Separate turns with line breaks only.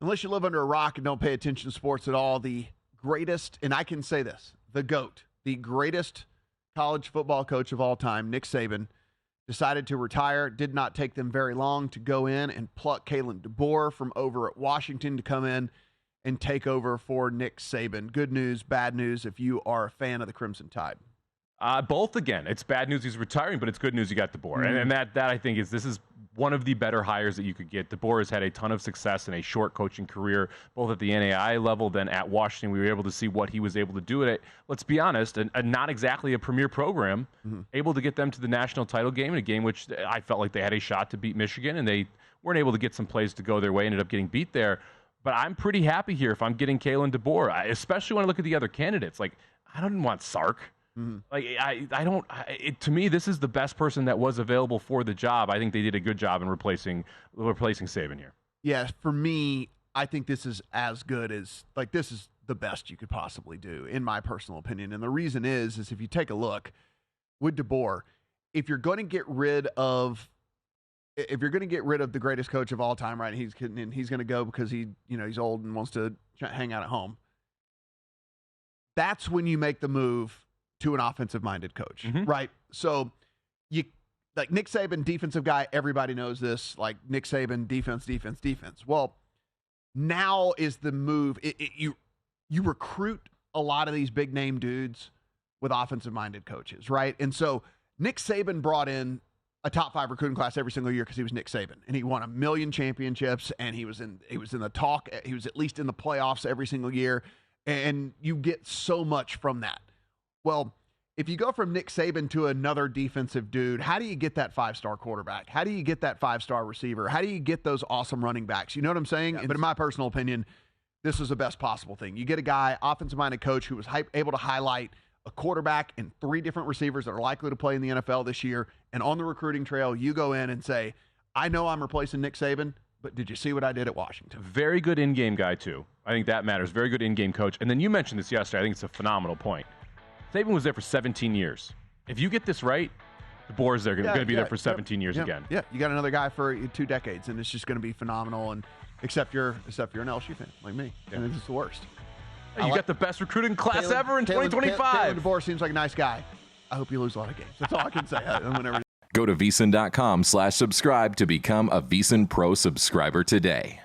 unless you live under a rock and don't pay attention to sports at all, the greatest, and I can say this, the GOAT, the greatest college football coach of all time, Nick Saban, decided to retire. Did not take them very long to go in and pluck Kalen DeBoer from over at Washington to come in and take over for Nick Saban. Good news, bad news if you are a fan of the Crimson Tide.
Both again. It's bad news he's retiring, but it's good news you got DeBoer. And that I think this is one of the better hires that you could get. DeBoer has had a ton of success in a short coaching career, both at the NAIA level, then at Washington. We were able to see what he was able to do at it. Let's be honest, a not exactly a premier program, able to get them to the national title game in a game which I felt like they had a shot to beat Michigan, and they weren't able to get some plays to go their way, ended up getting beat there. But I'm pretty happy here if I'm getting Kalen DeBoer, especially when I look at the other candidates. Like, I don't want Sark. Like, I don't. To me, this is the best person that was available for the job. I think they did a good job in replacing Saban here.
Yeah, for me, I think this is as good as, like, this is the best you could possibly do, in my personal opinion. And the reason is if you take a look with DeBoer, if you're going to get rid of the greatest coach of all time, right? He's going to go because he's old and wants to hang out at home. That's when you make the move to an offensive-minded coach, right? So like Nick Saban, defensive guy, everybody knows this. Like Nick Saban, defense. Well, now is the move. You recruit a lot of these big-name dudes with offensive-minded coaches, right? And so Nick Saban brought in a top 5 recruiting class every single year because he was Nick Saban, and he won 1 million championships, and he was in the talk. He was at least in the playoffs every single year, and you get so much from that. Well, if you go from Nick Saban to another defensive dude, how do you get that 5-star quarterback? How do you get that 5-star receiver? How do you get those awesome running backs? You know what I'm saying? Yeah, but in my personal opinion, this was the best possible thing. You get a guy, offensive-minded coach, who was able to highlight a quarterback and 3 different receivers that are likely to play in the NFL this year, and on the recruiting trail, you go in and say, I know I'm replacing Nick Saban, but did you see what I did at Washington?
Very good in-game guy, too. I think that matters. Very good in-game coach. And then you mentioned this yesterday. I think it's a phenomenal point. Saban was there for 17 years. If you get this right, DeBoer's going to be there for 17 years again.
Yeah, you got another guy for 2 decades, and it's just going to be phenomenal. And except you're an LSU fan like me, and it's the worst.
Hey, you got the best recruiting class ever in 2025.
Kalen DeBoer seems like a nice guy. I hope you lose a lot of games. That's all I can say.
Go to VSiN.com/subscribe to become a VSiN Pro subscriber today.